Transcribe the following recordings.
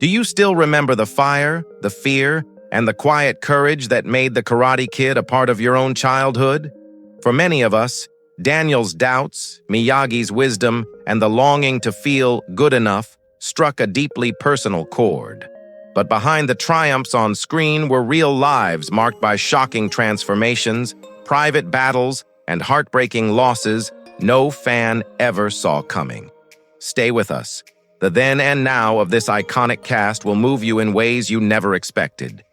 Do you still remember the fire, the fear, and the quiet courage that made the Karate Kid a part of your own childhood? For many of us, Daniel's doubts, Miyagi's wisdom, and the longing to feel good enough struck a deeply personal chord. But behind the triumphs on screen were real lives marked by shocking transformations, private battles, and heartbreaking losses no fan ever saw coming. Stay with us. The then and now of this iconic cast will move you in ways you never expected.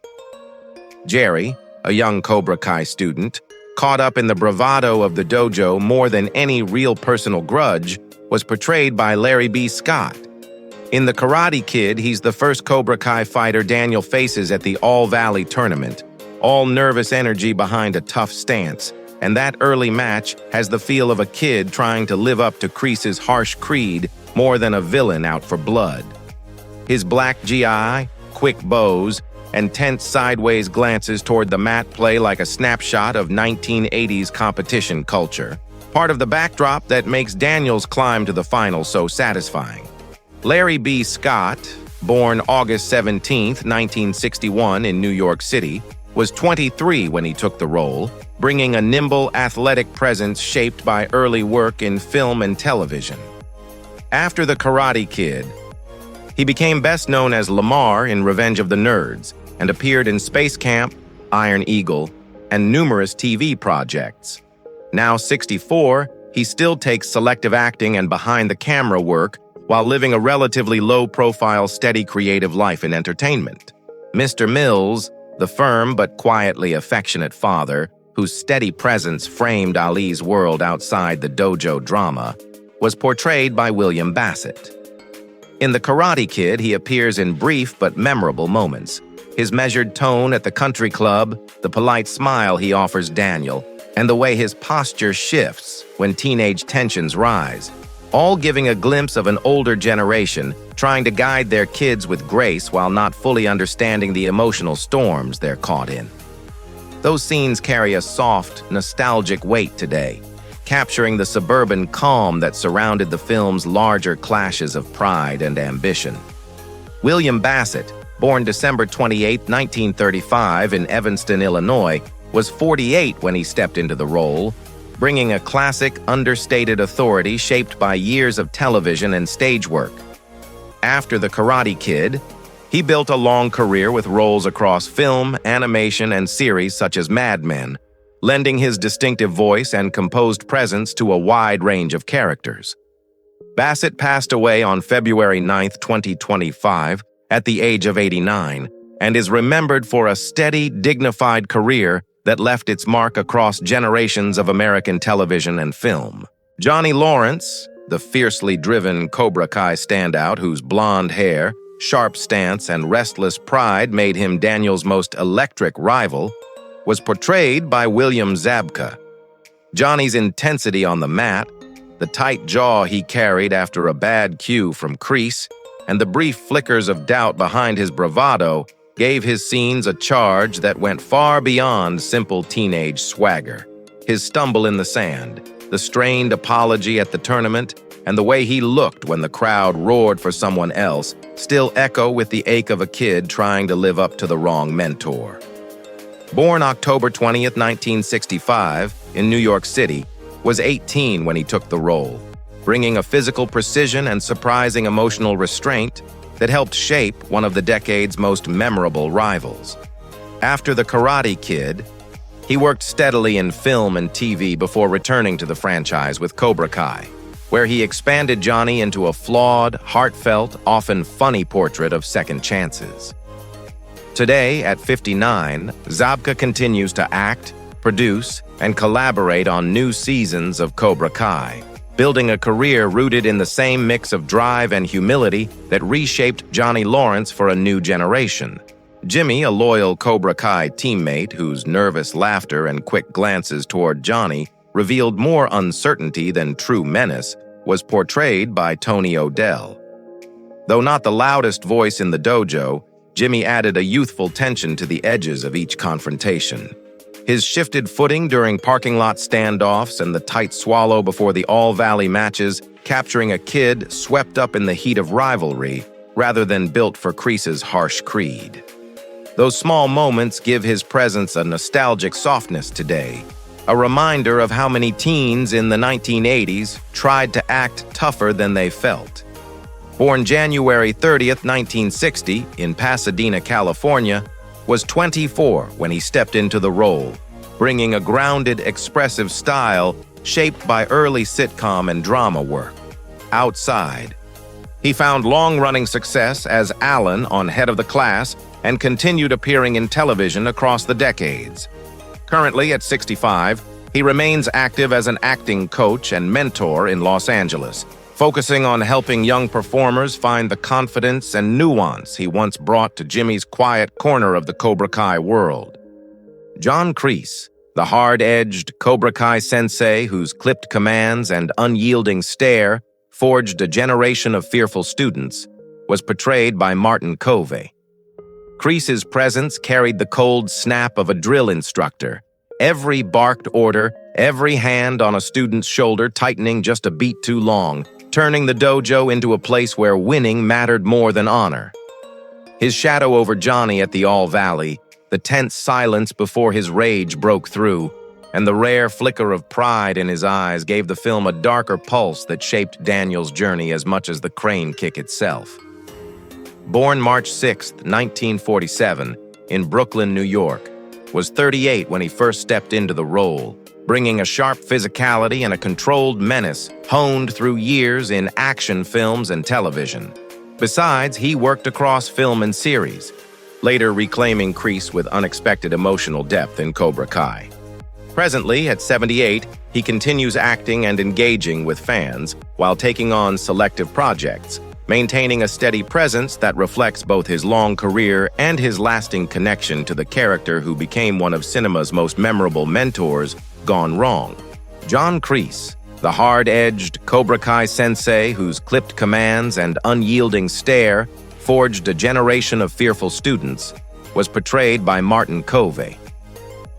Jerry, a young Cobra Kai student, caught up in the bravado of the dojo more than any real personal grudge, was portrayed by Larry B. Scott. In The Karate Kid, he's the first Cobra Kai fighter Daniel faces at the All-Valley tournament, all nervous energy behind a tough stance, and that early match has the feel of a kid trying to live up to Kreese's harsh creed more than a villain out for blood. His black GI, quick bows, and tense sideways glances toward the mat play like a snapshot of 1980s competition culture, part of the backdrop that makes Daniel's climb to the final so satisfying. Larry B. Scott, born August 17, 1961 in New York City, was 23 when he took the role, bringing a nimble, athletic presence shaped by early work in film and television. After The Karate Kid, he became best known as Lamar in Revenge of the Nerds and appeared in Space Camp, Iron Eagle, and numerous TV projects. Now 64, he still takes selective acting and behind-the-camera work while living a relatively low-profile, steady creative life in entertainment. Mr. Mills, the firm but quietly affectionate father, whose steady presence framed Ali's world outside the dojo drama, was portrayed by William Bassett. In The Karate Kid, he appears in brief but memorable moments. His measured tone at the country club, the polite smile he offers Daniel, and the way his posture shifts when teenage tensions rise, all giving a glimpse of an older generation trying to guide their kids with grace while not fully understanding the emotional storms they're caught in. Those scenes carry a soft, nostalgic weight today, capturing the suburban calm that surrounded the film's larger clashes of pride and ambition. William Bassett, born December 28, 1935 in Evanston, Illinois, was 48 when he stepped into the role, bringing a classic, understated authority shaped by years of television and stage work. After The Karate Kid, he built a long career with roles across film, animation, and series such as Mad Men, lending his distinctive voice and composed presence to a wide range of characters. Bassett passed away on February 9, 2025, at the age of 89, and is remembered for a steady, dignified career that left its mark across generations of American television and film. Johnny Lawrence, the fiercely driven Cobra Kai standout whose blonde hair, sharp stance, and restless pride made him Daniel's most electric rival, was portrayed by William Zabka. Johnny's intensity on the mat, the tight jaw he carried after a bad cue from Kreese, and the brief flickers of doubt behind his bravado gave his scenes a charge that went far beyond simple teenage swagger. His stumble in the sand, the strained apology at the tournament, and the way he looked when the crowd roared for someone else still echo with the ache of a kid trying to live up to the wrong mentor. Born October 20, 1965, in New York City, was 18 when he took the role, bringing a physical precision and surprising emotional restraint that helped shape one of the decade's most memorable rivals. After The Karate Kid, he worked steadily in film and TV before returning to the franchise with Cobra Kai, where he expanded Johnny into a flawed, heartfelt, often funny portrait of second chances. Today, at 59, Zabka continues to act, produce, and collaborate on new seasons of Cobra Kai, building a career rooted in the same mix of drive and humility that reshaped Johnny Lawrence for a new generation. Jimmy, a loyal Cobra Kai teammate whose nervous laughter and quick glances toward Johnny revealed more uncertainty than true menace, was portrayed by Tony O'Dell. Though not the loudest voice in the dojo, Jimmy added a youthful tension to the edges of each confrontation. His shifted footing during parking lot standoffs and the tight swallow before the All-Valley matches, capturing a kid swept up in the heat of rivalry, rather than built for Kreese's harsh creed. Those small moments give his presence a nostalgic softness today, a reminder of how many teens in the 1980s tried to act tougher than they felt. Born January 30th, 1960, in Pasadena, California, was 24 when he stepped into the role, bringing a grounded, expressive style shaped by early sitcom and drama work. Outside, he found long-running success as Alan on Head of the Class and continued appearing in television across the decades. Currently, at 65, he remains active as an acting coach and mentor in Los Angeles, focusing on helping young performers find the confidence and nuance he once brought to Jimmy's quiet corner of the Cobra Kai world. John Kreese, the hard-edged Cobra Kai sensei whose clipped commands and unyielding stare forged a generation of fearful students, was portrayed by Martin Covey. Kreese's presence carried the cold snap of a drill instructor, every barked order, every hand on a student's shoulder tightening just a beat too long, turning the dojo into a place where winning mattered more than honor. His shadow over Johnny at the All Valley, the tense silence before his rage broke through, and the rare flicker of pride in his eyes gave the film a darker pulse that shaped Daniel's journey as much as the crane kick itself. Born March 6, 1947, in Brooklyn, New York, was 38 when he first stepped into the role, bringing a sharp physicality and a controlled menace honed through years in action films and television. Besides, he worked across film and series, later reclaiming Kreese with unexpected emotional depth in Cobra Kai. Presently, at 78, he continues acting and engaging with fans while taking on selective projects, maintaining a steady presence that reflects both his long career and his lasting connection to the character who became one of cinema's most memorable mentors gone wrong. John Kreese, the hard-edged Cobra Kai sensei whose clipped commands and unyielding stare forged a generation of fearful students, was portrayed by Martin Covey.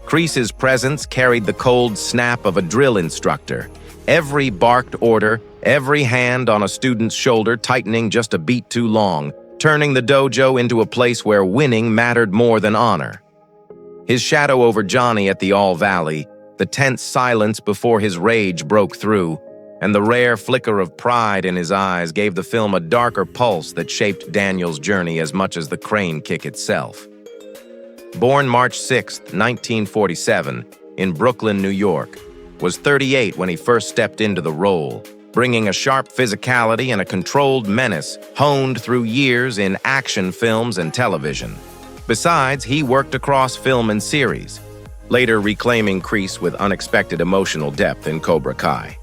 Kreese's presence carried the cold snap of a drill instructor, every barked order, every hand on a student's shoulder tightening just a beat too long, turning the dojo into a place where winning mattered more than honor. His shadow over Johnny at the All Valley, the tense silence before his rage broke through, and the rare flicker of pride in his eyes gave the film a darker pulse that shaped Daniel's journey as much as the crane kick itself. Born March 6, 1947, in Brooklyn, New York, was 38 when he first stepped into the role, bringing a sharp physicality and a controlled menace honed through years in action films and television. Besides, he worked across film and series, later reclaiming Kreese with unexpected emotional depth in Cobra Kai.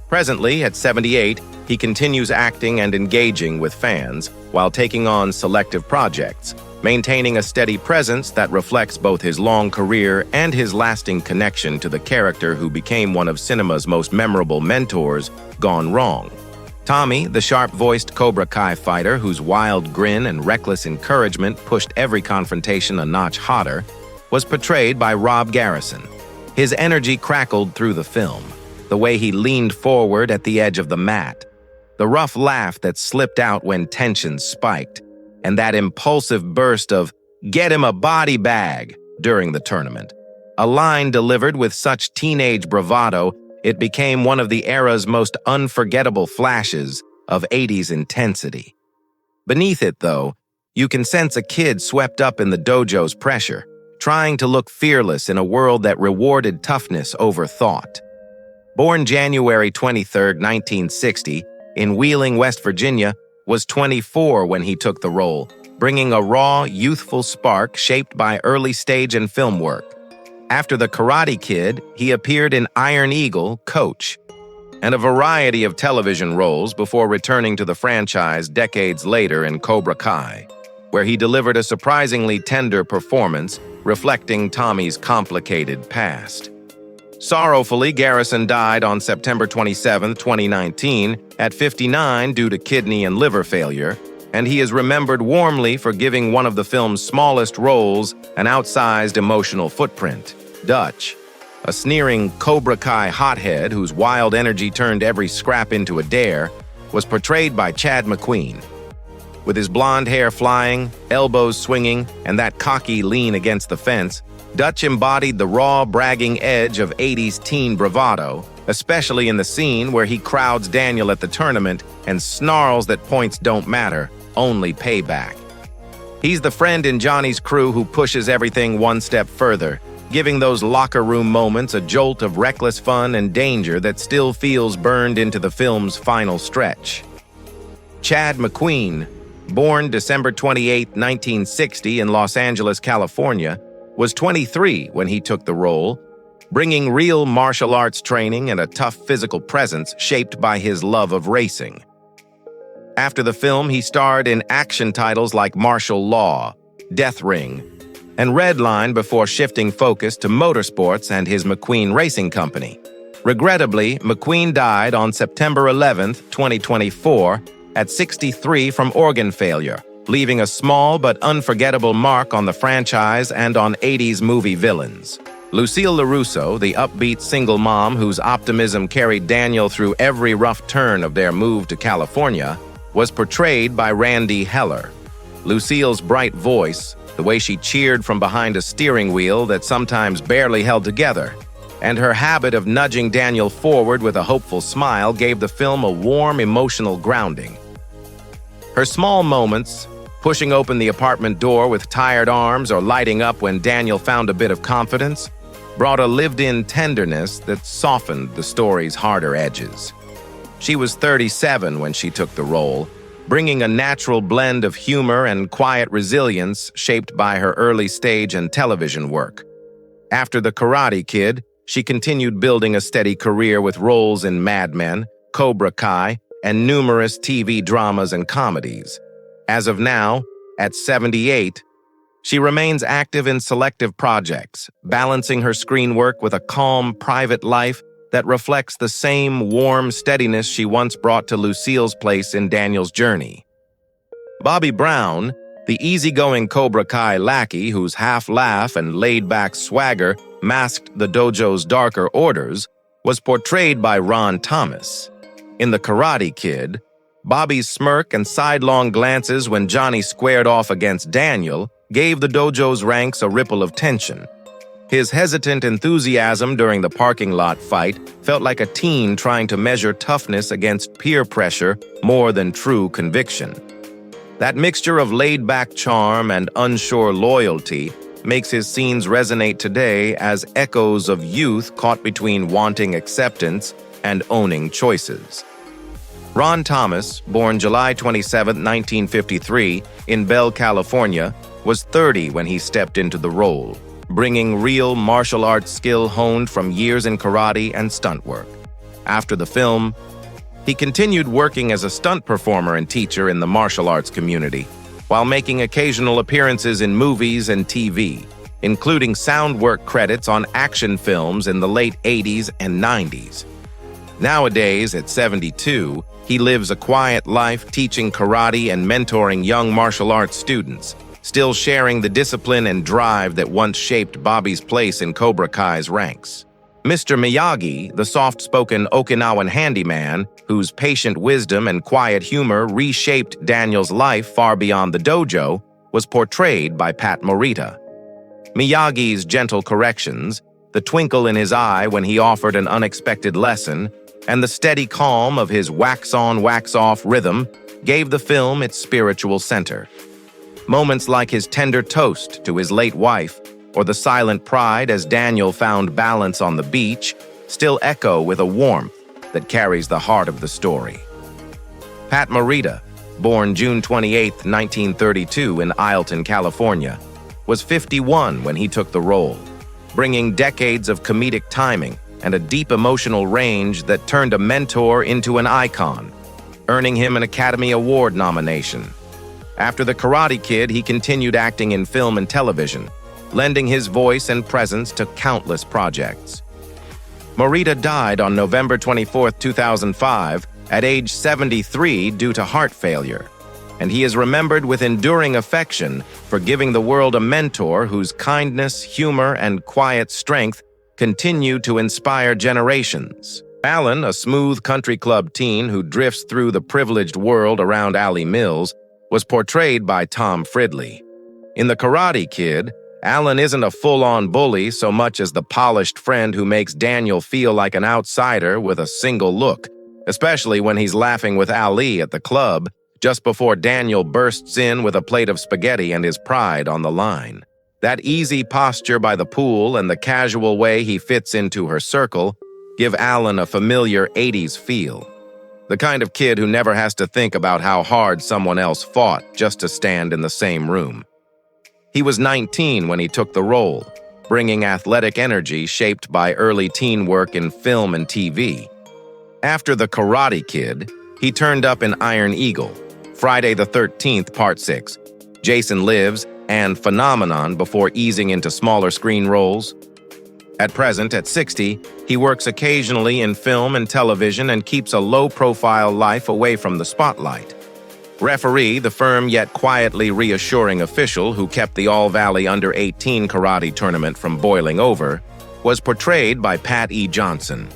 Presently, at 78, he continues acting and engaging with fans while taking on selective projects, maintaining a steady presence that reflects both his long career and his lasting connection to the character who became one of cinema's most memorable mentors gone wrong. Tommy, the sharp-voiced Cobra Kai fighter whose wild grin and reckless encouragement pushed every confrontation a notch hotter, was portrayed by Rob Garrison. His energy crackled through the film, the way he leaned forward at the edge of the mat, the rough laugh that slipped out when tension spiked, and that impulsive burst of "get him a body bag" during the tournament. A line delivered with such teenage bravado, it became one of the era's most unforgettable flashes of 80s intensity. Beneath it, though, you can sense a kid swept up in the dojo's pressure, trying to look fearless in a world that rewarded toughness over thought. Born January 23, 1960, in Wheeling, West Virginia, was 24 when he took the role, bringing a raw, youthful spark shaped by early stage and film work. After The Karate Kid, he appeared in Iron Eagle, Coach, and a variety of television roles before returning to the franchise decades later in Cobra Kai, where he delivered a surprisingly tender performance reflecting Tommy's complicated past. Sorrowfully, Garrison died on September 27, 2019, at 59 due to kidney and liver failure, and he is remembered warmly for giving one of the film's smallest roles an outsized emotional footprint. Dutch, a sneering Cobra Kai hothead whose wild energy turned every scrap into a dare, was portrayed by Chad McQueen. With his blonde hair flying, elbows swinging, and that cocky lean against the fence, Dutch embodied the raw, bragging edge of 80s teen bravado, especially in the scene where he crowds Daniel at the tournament and snarls that points don't matter, only payback. He's the friend in Johnny's crew who pushes everything one step further, giving those locker room moments a jolt of reckless fun and danger that still feels burned into the film's final stretch. Chad McQueen, born December 28, 1960 in Los Angeles, California, was 23 when he took the role, bringing real martial arts training and a tough physical presence shaped by his love of racing. After the film, he starred in action titles like Martial Law, Death Ring, and Redline before shifting focus to motorsports and his McQueen Racing Company. Regrettably, McQueen died on September 11, 2024, at 63 from organ failure, leaving a small but unforgettable mark on the franchise and on 80s movie villains. Lucille LaRusso, the upbeat single mom whose optimism carried Daniel through every rough turn of their move to California, was portrayed by Randy Heller. Lucille's bright voice, the way she cheered from behind a steering wheel that sometimes barely held together, and her habit of nudging Daniel forward with a hopeful smile gave the film a warm, emotional grounding. Her small moments, pushing open the apartment door with tired arms or lighting up when Daniel found a bit of confidence, brought a lived-in tenderness that softened the story's harder edges. She was 37 when she took the role, bringing a natural blend of humor and quiet resilience shaped by her early stage and television work. After The Karate Kid, she continued building a steady career with roles in Mad Men, Cobra Kai, and numerous TV dramas and comedies. As of now, at 78, she remains active in selective projects, balancing her screen work with a calm, private life that reflects the same warm steadiness she once brought to Lucille's place in Daniel's journey. Bobby Brown, the easygoing Cobra Kai lackey whose half-laugh and laid-back swagger masked the dojo's darker orders, was portrayed by Ron Thomas. In The Karate Kid, Bobby's smirk and sidelong glances when Johnny squared off against Daniel gave the dojo's ranks a ripple of tension. His hesitant enthusiasm during the parking lot fight felt like a teen trying to measure toughness against peer pressure more than true conviction. That mixture of laid-back charm and unsure loyalty makes his scenes resonate today as echoes of youth caught between wanting acceptance and owning choices. Ron Thomas, born July 27, 1953, in Bell, California, was 30 when he stepped into the role, bringing real martial arts skill honed from years in karate and stunt work. After the film, he continued working as a stunt performer and teacher in the martial arts community, while making occasional appearances in movies and TV, including sound work credits on action films in the late 80s and 90s. Nowadays, at 72, he lives a quiet life teaching karate and mentoring young martial arts students, still sharing the discipline and drive that once shaped Bobby's place in Cobra Kai's ranks. Mr. Miyagi, the soft-spoken Okinawan handyman, whose patient wisdom and quiet humor reshaped Daniel's life far beyond the dojo, was portrayed by Pat Morita. Miyagi's gentle corrections, the twinkle in his eye when he offered an unexpected lesson, and the steady calm of his wax-on, wax-off rhythm gave the film its spiritual center. Moments like his tender toast to his late wife, or the silent pride as Daniel found balance on the beach, still echo with a warmth that carries the heart of the story. Pat Morita, born June 28, 1932 in Ileton, California, was 51 when he took the role, bringing decades of comedic timing and a deep emotional range that turned a mentor into an icon, earning him an Academy Award nomination. After The Karate Kid, he continued acting in film and television, lending his voice and presence to countless projects. Morita died on November 24, 2005, at age 73 due to heart failure, and he is remembered with enduring affection for giving the world a mentor whose kindness, humor, and quiet strength continue to inspire generations. Alan, a smooth country club teen who drifts through the privileged world around Alley Mills, was portrayed by Tom Fridley. In The Karate Kid, Alan isn't a full-on bully so much as the polished friend who makes Daniel feel like an outsider with a single look, especially when he's laughing with Ali at the club just before Daniel bursts in with a plate of spaghetti and his pride on the line. That easy posture by the pool and the casual way he fits into her circle give Alan a familiar 80s feel. The kind of kid who never has to think about how hard someone else fought just to stand in the same room. He was 19 when he took the role, bringing athletic energy shaped by early teen work in film and TV. After The Karate Kid, he turned up in Iron Eagle, Friday the 13th, Part 6, Jason Lives, and Phenomenon before easing into smaller screen roles. At present, at 60, he works occasionally in film and television and keeps a low-profile life away from the spotlight. Referee, the firm yet quietly reassuring official who kept the All-Valley Under-18 karate tournament from boiling over, was portrayed by Pat E. Johnson.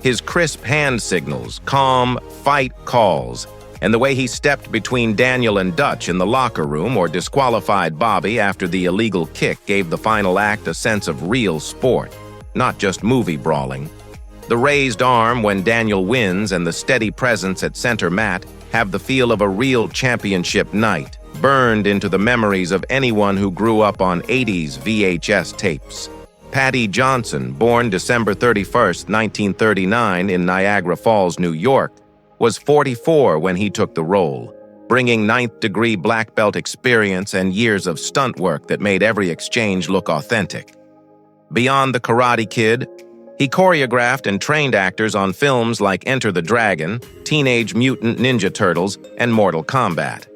His crisp hand signals, calm fight calls, and the way he stepped between Daniel and Dutch in the locker room or disqualified Bobby after the illegal kick gave the final act a sense of real sport, not just movie brawling. The raised arm when Daniel wins and the steady presence at center mat have the feel of a real championship night, burned into the memories of anyone who grew up on 80s VHS tapes. Patty Johnson, born December 31st, 1939 in Niagara Falls, New York, was 44 when he took the role, bringing ninth-degree black belt experience and years of stunt work that made every exchange look authentic. Beyond The Karate Kid, he choreographed and trained actors on films like Enter the Dragon, Teenage Mutant Ninja Turtles, and Mortal Kombat.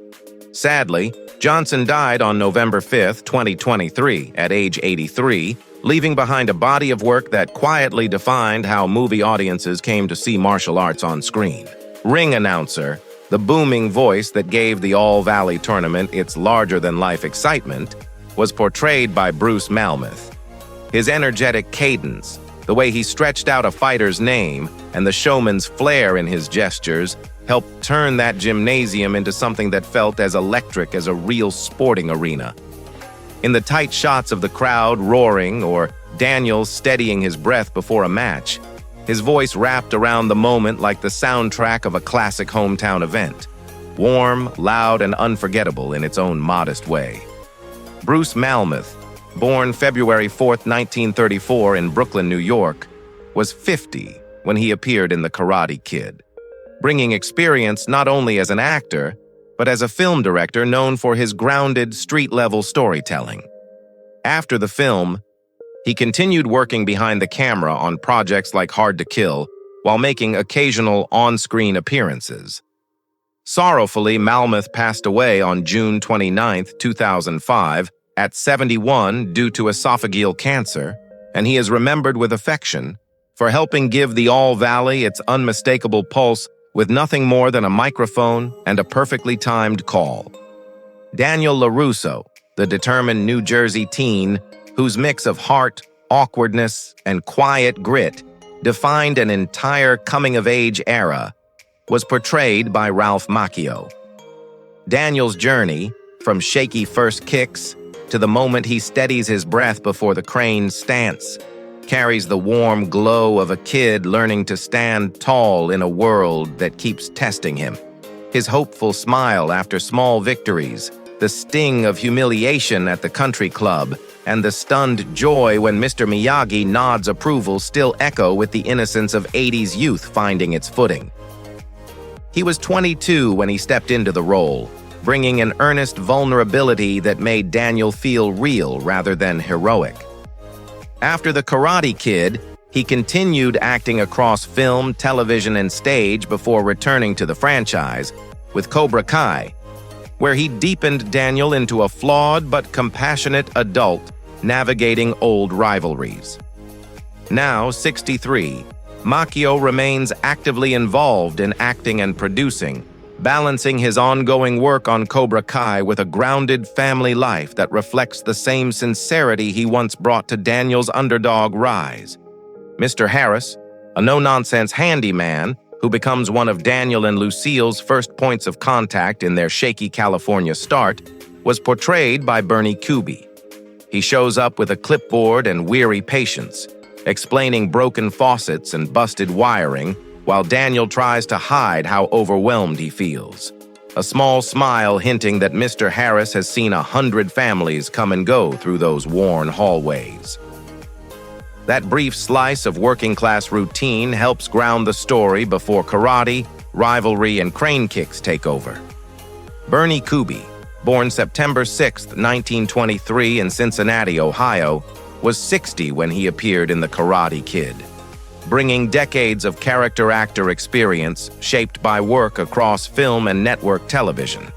Sadly, Johnson died on November 5, 2023, at age 83, leaving behind a body of work that quietly defined how movie audiences came to see martial arts on screen. Ring announcer, the booming voice that gave the All-Valley tournament its larger-than-life excitement, was portrayed by Bruce Malmuth. His energetic cadence, the way he stretched out a fighter's name, and the showman's flair in his gestures helped turn that gymnasium into something that felt as electric as a real sporting arena. In the tight shots of the crowd roaring or Daniel steadying his breath before a match, his voice wrapped around the moment like the soundtrack of a classic hometown event, warm, loud, and unforgettable in its own modest way. Bruce Malmuth, born February 4, 1934 in Brooklyn, New York, was 50 when he appeared in The Karate Kid, bringing experience not only as an actor, but as a film director known for his grounded, street-level storytelling. After the film, he continued working behind the camera on projects like Hard to Kill while making occasional on-screen appearances. Sorrowfully, Malmuth passed away on June 29, 2005, at 71 due to esophageal cancer, and he is remembered with affection for helping give the All-Valley its unmistakable pulse with nothing more than a microphone and a perfectly timed call. Daniel LaRusso, the determined New Jersey teen whose mix of heart, awkwardness, and quiet grit defined an entire coming-of-age era, was portrayed by Ralph Macchio. Daniel's journey, from shaky first kicks to the moment he steadies his breath before the crane stance, carries the warm glow of a kid learning to stand tall in a world that keeps testing him. His hopeful smile after small victories, the sting of humiliation at the country club, and the stunned joy when Mr. Miyagi nods approval still echo with the innocence of 80s youth finding its footing. He was 22 when he stepped into the role, bringing an earnest vulnerability that made Daniel feel real rather than heroic. After The Karate Kid, he continued acting across film, television, and stage before returning to the franchise with Cobra Kai, where he deepened Daniel into a flawed but compassionate adult navigating old rivalries. Now 63, Macchio remains actively involved in acting and producing, balancing his ongoing work on Cobra Kai with a grounded family life that reflects the same sincerity he once brought to Daniel's underdog rise. Mr. Harris, a no-nonsense handyman who becomes one of Daniel and Lucille's first points of contact in their shaky California start, was portrayed by Bernie Kuby. He shows up with a clipboard and weary patience, explaining broken faucets and busted wiring, while Daniel tries to hide how overwhelmed he feels. A small smile hinting that Mr. Harris has seen 100 families come and go through those worn hallways. That brief slice of working-class routine helps ground the story before karate, rivalry, and crane kicks take over. Bernie Kuby, born September 6, 1923 in Cincinnati, Ohio, was 60 when he appeared in The Karate Kid, bringing decades of character actor experience shaped by work across film and network television.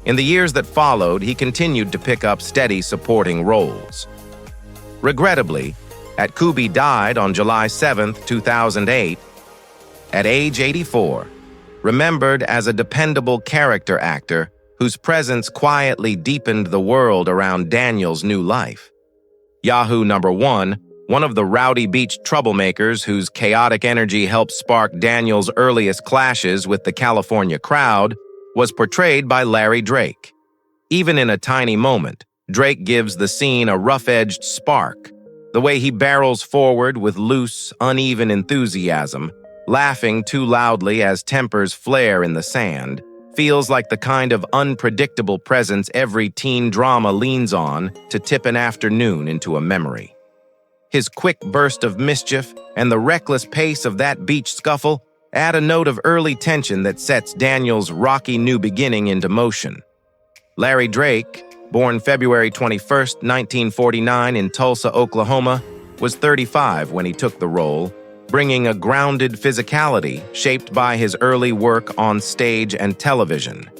In the years that followed, he continued to pick up steady supporting roles. Regrettably, Kuby died on July 7, 2008, at age 84, remembered as a dependable character actor whose presence quietly deepened the world around Daniel's new life. Yahoo #1, one of the rowdy beach troublemakers whose chaotic energy helped spark Daniel's earliest clashes with the California crowd, was portrayed by Larry Drake. Even in a tiny moment, Drake gives the scene a rough-edged spark, the way he barrels forward with loose, uneven enthusiasm, laughing too loudly as tempers flare in the sand, feels like the kind of unpredictable presence every teen drama leans on to tip an afternoon into a memory. His quick burst of mischief and the reckless pace of that beach scuffle add a note of early tension that sets Daniel's rocky new beginning into motion. Larry Drake, born February 21, 1949 in Tulsa, Oklahoma, was 35 when he took the role, bringing a grounded physicality shaped by his early work on stage and television.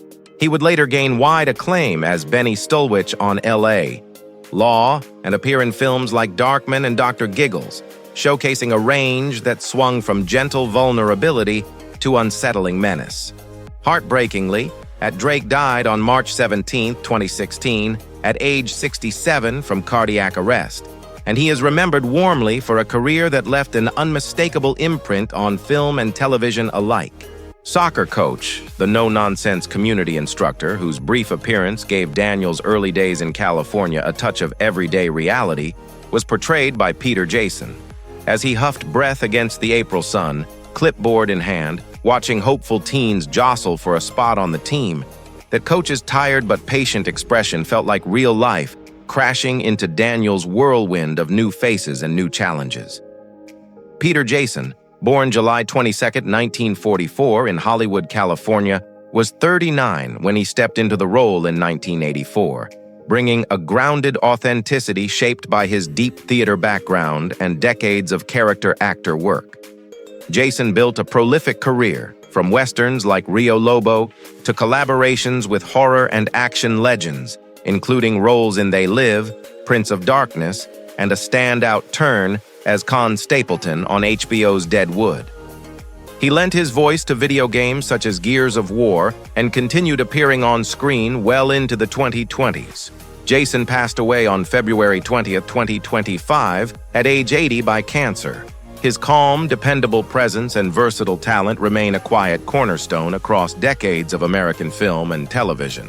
He would later gain wide acclaim as Benny Stulwich on L.A., Law, and appear in films like Darkman and Dr. Giggles, showcasing a range that swung from gentle vulnerability to unsettling menace. Heartbreakingly, Drake died on March 17, 2016, at age 67 from cardiac arrest, and he is remembered warmly for a career that left an unmistakable imprint on film and television alike. Soccer coach, the no-nonsense community instructor whose brief appearance gave Daniel's early days in California a touch of everyday reality, was portrayed by Peter Jason. As he huffed breath against the April sun, clipboard in hand, watching hopeful teens jostle for a spot on the team, that coach's tired but patient expression felt like real life crashing into Daniel's whirlwind of new faces and new challenges. Peter Jason, born July 22, 1944 in Hollywood, California, was 39 when he stepped into the role in 1984, bringing a grounded authenticity shaped by his deep theater background and decades of character actor work. Jason built a prolific career, from westerns like Rio Lobo to collaborations with horror and action legends, including roles in They Live, Prince of Darkness, and a standout turn as Con Stapleton on HBO's Dead Wood. He lent his voice to video games such as Gears of War and continued appearing on screen well into the 2020s. Jason passed away on February 20, 2025, at age 80 by cancer. His calm, dependable presence and versatile talent remain a quiet cornerstone across decades of American film and television.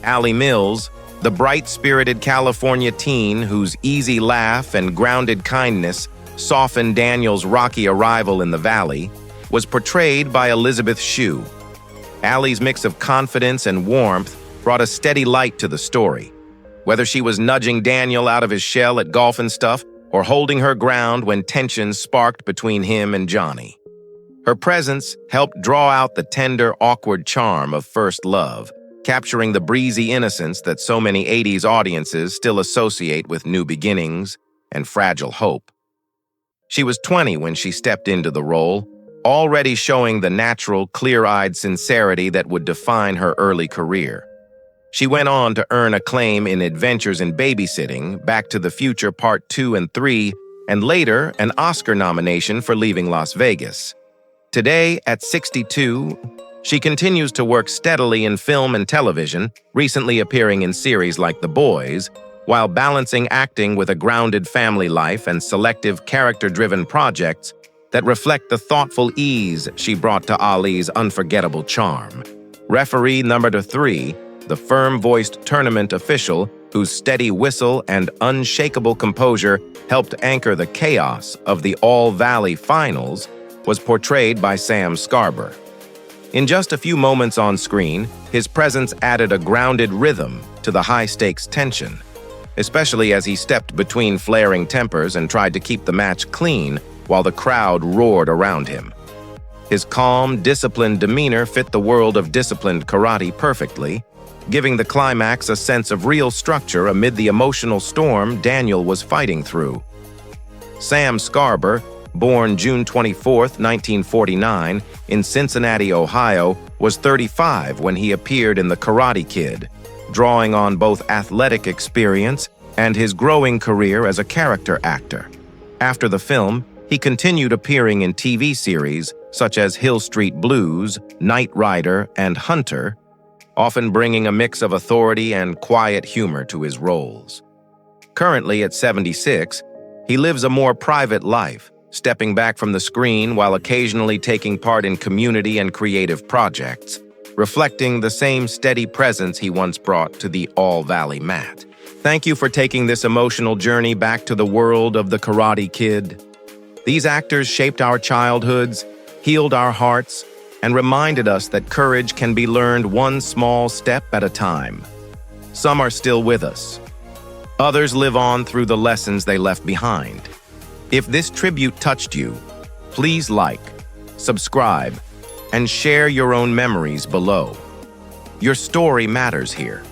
Allie Mills, the bright-spirited California teen whose easy laugh and grounded kindness softened Daniel's rocky arrival in the Valley, was portrayed by Elizabeth Shue. Allie's mix of confidence and warmth brought a steady light to the story. Whether she was nudging Daniel out of his shell at golf and stuff, or holding her ground when tensions sparked between him and Johnny. Her presence helped draw out the tender, awkward charm of First Love, capturing the breezy innocence that so many 80s audiences still associate with new beginnings and fragile hope. She was 20 when she stepped into the role, already showing the natural, clear-eyed sincerity that would define her early career. She went on to earn acclaim in Adventures in Babysitting, Back to the Future Part 2 and 3, and later an Oscar nomination for Leaving Las Vegas. Today, at 62, she continues to work steadily in film and television, recently appearing in series like The Boys, while balancing acting with a grounded family life and selective character-driven projects. that reflect the thoughtful ease she brought to Ali's unforgettable charm. Referee number 3, the firm-voiced tournament official whose steady whistle and unshakable composure helped anchor the chaos of the All-Valley Finals, was portrayed by Sam Scarber. In just a few moments on screen, his presence added a grounded rhythm to the high-stakes tension, especially as he stepped between flaring tempers and tried to keep the match clean while the crowd roared around him. His calm, disciplined demeanor fit the world of disciplined karate perfectly, giving the climax a sense of real structure amid the emotional storm Daniel was fighting through. Sam Scarber, born June 24, 1949, in Cincinnati, Ohio, was 35 when he appeared in The Karate Kid, drawing on both athletic experience and his growing career as a character actor. After the film, he continued appearing in TV series such as Hill Street Blues, Knight Rider, and Hunter, often bringing a mix of authority and quiet humor to his roles. Currently at 76, he lives a more private life, stepping back from the screen while occasionally taking part in community and creative projects, reflecting the same steady presence he once brought to the All-Valley mat. Thank you for taking this emotional journey back to the world of The Karate Kid. These actors shaped our childhoods, healed our hearts, and reminded us that courage can be learned one small step at a time. Some are still with us. Others live on through the lessons they left behind. If this tribute touched you, please like, subscribe, and share your own memories below. Your story matters here.